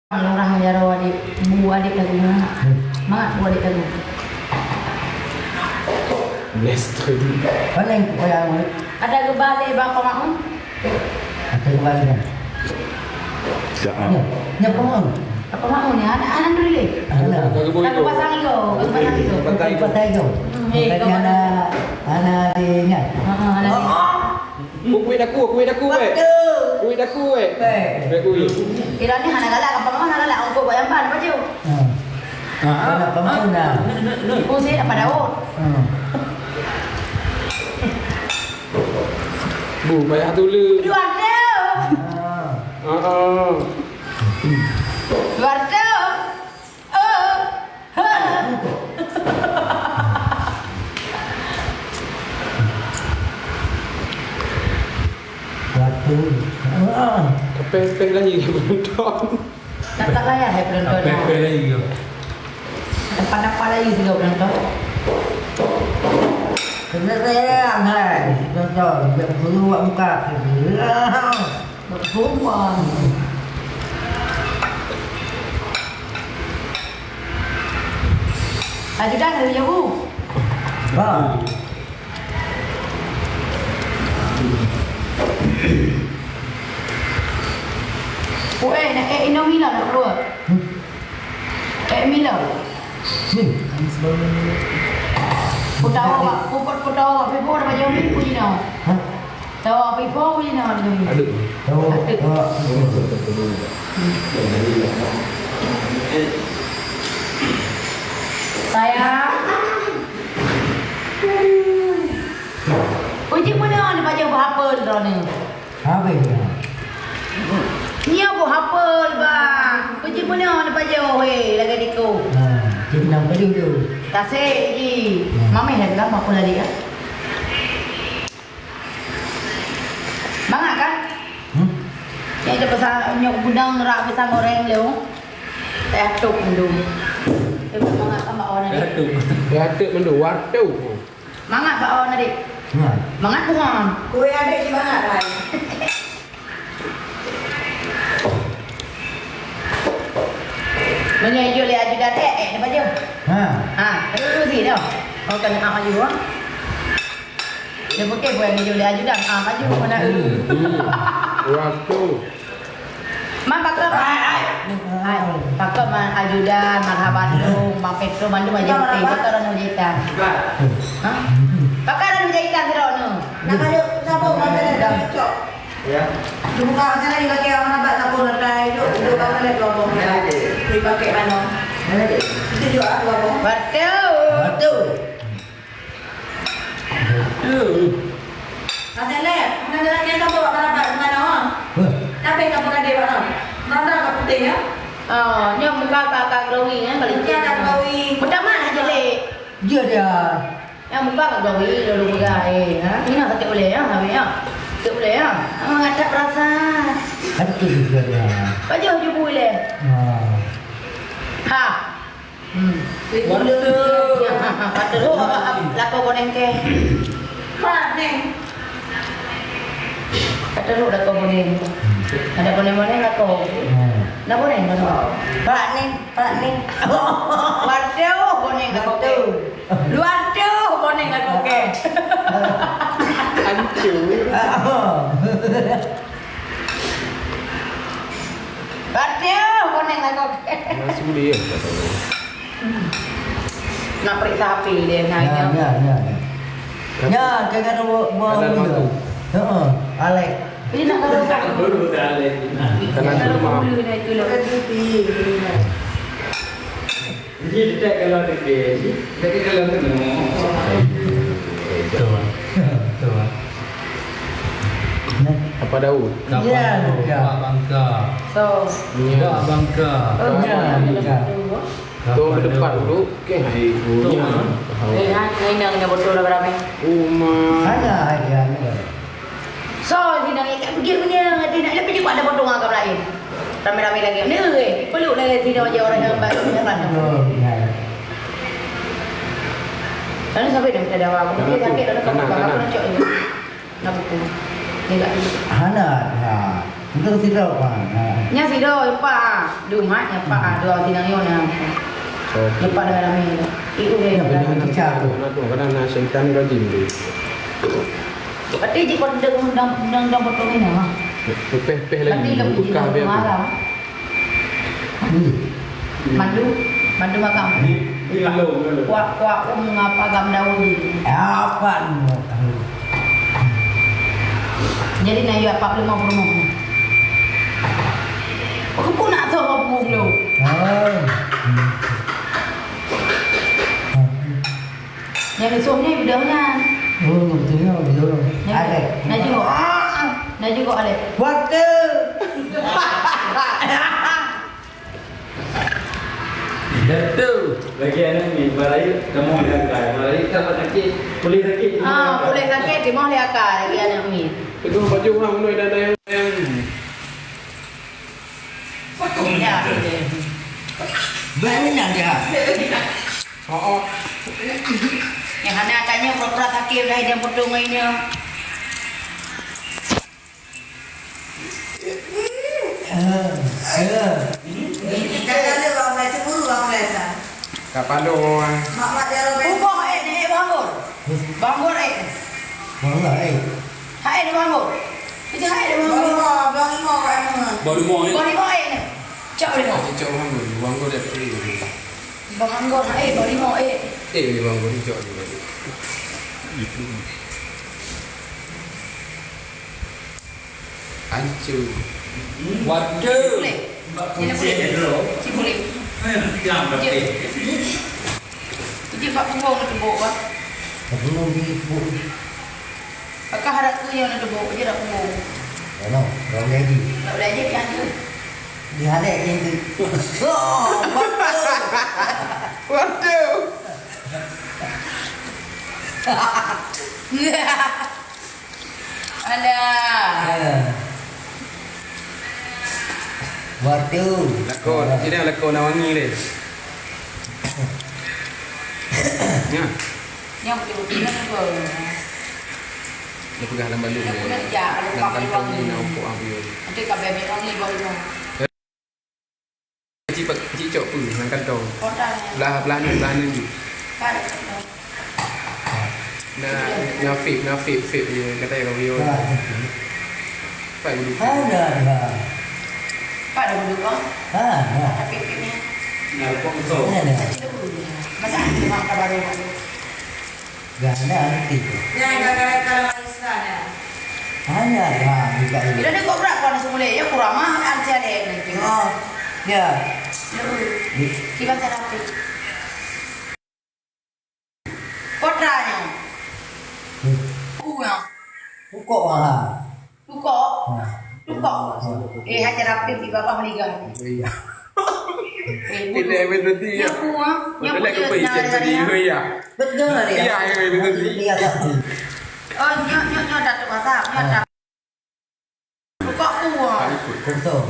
Lurah jaro adik, bu adik lagu mana? Mak bu adik lagu. Nestor. Mana yang yang Ada gebalik bapa mak? ada kembali kan? Jangan. Nya kamu. Apa mak ni? Anak dulu le. Ada. Lagu pasang itu, pasang itu. Patay ko. Kaya ana di nya. Ada. Kuih daku we. Kuih daku we. Kuih. Kira ni anak galak apa mak anak galak ongko bayang ban baju. Ana pamuna. Oh sih apa daun? Bu bayar dulu. Dua tu. Dua tu. Waktu. Pepe lagi penonton. Tak layak hai penonton. Pepe lagi ke? Apa lagi juga penonton? Kena sayang hai. Contoh, biar perlu buat muka. Bersumpah. Ajudan dari jauh. Ha. Oh nak Indo Milan nak keluar. Milan. Ni. Putawa pipo dah baju ni puji nak. Ha. Tawa pipo puji nak ni. Aduh. Sayang. Puji mana ni baju apa dah ni? Apa ya? Ni apa bang? Puji mana ni baju weh lagi diku. Jadi nak beli tu. Tasik ji. Mami hendak apa lagi kan? Bangat kan? Yang ada pasal nyok gudang rak pisang goreng leu. Teh tuk mendung. Itu bangat sama orang ni. Atuk mendu waktu. Mangat pak orang adik. Ha. Mangat bukan? Kue adik si banget lah. Menyuju lihat juga teh ni baju. Ha. Itu sih dah. Kau kena apa juga? Dia pakai buat menyuju lihat juga. Baju mana dulu? Waktu. Man pakai pakai man ajudan, man Bandung, man Petro Bandung aja pakai betul orang ujitan. Hah? Pakai orang ujitan si Rono. Nak ada siapa mana dah cok. Ya. Cuma kau sana juga kaya orang nak tak boleh dah itu kau boleh ngomong dah. Dipakai mana? Itu juga aku ngomong. Betul. Betul. Ada leh, mana lagi yang kau bawa mana mana? Tapi kau bukan dewa no. Mana kau putih ya? Oh, nyom muka kakak glowing kan kali Dia nak glowing. Mudah mana aja le. Dia dia. Yang muka kakak glowing lalu muka ha. Ini nak sakit boleh ya, habis ya. Sakit boleh ya. Ada perasaan. Ada tu juga dia. Baju je boleh. Ha. Waduh. Kata lu lako koneng ke. Pak neng. Kata lu lako koneng. Ada koneng-koneng lako. Nak koneng mana? Pak neng. Waduh, koneng lako ke. Luar tu koneng lako ke. Hancur. Waduh, koneng lako ke. Masuk dia. Nak periksa api dia nanya. Ya, jangan buat dulu. Heeh, Alek. Ini nak taruh kat. Kanan Taruh rumah. dulu dah itu lah. Jadi tak kalau dekat, tak kalau kena. Betul. Betul. Apa Daud? Ya, Pak Bangka. So, Pak Bangka. Tu depan dulu. Okey, hai. hai nang nya betul dah berapa? Uma. Ada aja. So, si nang ikat pergi punya ngati nak lepas juga ada potong agak lain. Rame-rame lagi. Ni perlu lagi sini aja orang yang baru yang mana. Karena sampai dah ada apa. Dia sakit dah nak apa nak cok ini. Nak buku. Dia tak. Hana. Untuk tidak apa? Nya si do pa, du mak nya pa do tinang yo na. So, Yo pa dalam ini. Iu deh. anak tu kadang syaitan rajin tu. Pati ji kon dang betul ini ha. Peh Pati lagi. lebih ji Buka biar. marah. Madu makam. Ini lalu. Kuak ngapa gam daun. Apa ni? Jadi na yo apa belum mau. Aku pun nak tahu apa lu. Yang disuruhnya bidangnya. Betul. Ada. Nah juga ada. Waktu. Betul. Bagi anak ni, balai kamu lihat kan, balai tak sakit, boleh sakit. Boleh sakit di mau lihat lagi anak ni. Itu baju hang noi dan yang Ya. Mana dia? oh. Yang anak tanya pura-pura sakit dah dia betul mainnya. Jangan ada orang lain cemburu orang lain sah. Kapan doang? Mak dia orang Ubah ni bangun. Bangun Mana Hai dia bangun. Kita hai dia bangun. Bang Imo kat mana? Baru mau ni. Kau ni mau ni. Cak boleh mau. Cicak hang tu, wang go dah pergi. Bangun baru ni mau Ni wang go ni cicak ni. Itu. Hancur. Waduh. Boleh. Ini boleh. Si boleh. Jam berapa? Jadi pak punggung nak tebuk ah. Belum dibuat. Akak harap tu yang nak tebuk je dah punggung. Ano, orang lagi. Tak boleh aje kan tu. Dia ada yang tu. Oh, Waduh. Alah. Waduh. Lakon, ini lakon nak wangi dia. Ya, Yang betul nak apa? dia pegang dalam balung Yang dia. pun nak jak, ada Nak pakai kantong wangi. ni nak umpuk ambil. Nanti kau bebek wangi baru. Cicak pun nak kantong. Kotak ni. Belah ni. Kan. Nak fit dia kata kau bio. Pak dulu. Ada. Pak dah duduk bang. Ada. Tapi ni. Nak konsol. Ada. Masa ni mak baru. Ganda nanti. Jangan kalau Islam ya. Ada juga ini. Bila dia kau berat kau nak semula ya kurang mah ansi ada ni. Oh, ya. Kita cara apa? Kotaknya. Ya. Pukul lah. Tukok. Hajar rapi di bawah meninggal. Iya. Tidak betul dia. Nyapu ah. Betul lah kau isi tadi ya. Betul dia. Iya, betul dia. Dia tak. Oh, nyok dah tu masak, nyok dah. Tukok kuah. Betul.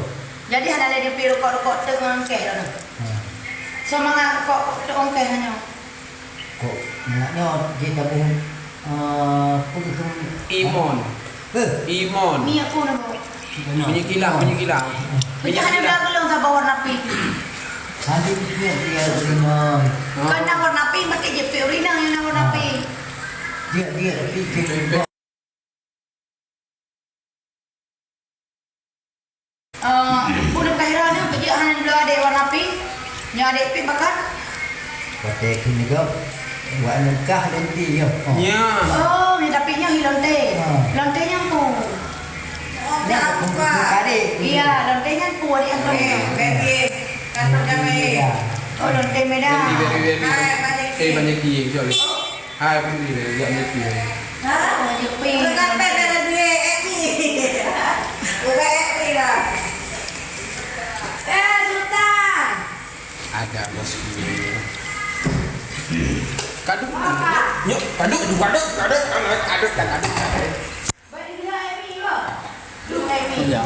Jadi ada lagi piru kok dengan keh dah. Semangat kok dengan keh hanya. Kok naknya dia tak boleh pukul. Imon. Imon. Ni aku nak. Minyak kilang. Minyak ada dah belum sampai warna pink. Nanti dia terima. Kan nak warna pink pakai je piurina yang nak warna pink. Dia fikir. Budak kelahiran ni kerja hanya dua adik warna pink. Yang adik pink bakar. Pakai kini kau. Buat nikah nanti ya. Ya. Oh, ni tapi yang hilang teh. Lontenya tu. Jangan buka. Iya, lontenya tu adik yang tu. Baby, kantong kami. Oh, lonte merah. Banyak kiri jol. Hai pun dia banyak kiri. Banyak pink. Bukan pada ada duit ni. Bukan lah. Sultan. Ada bos kiri. Kaduk. Nyok, kaduk. Bagi dia Amy lah. Lu Amy. Ya.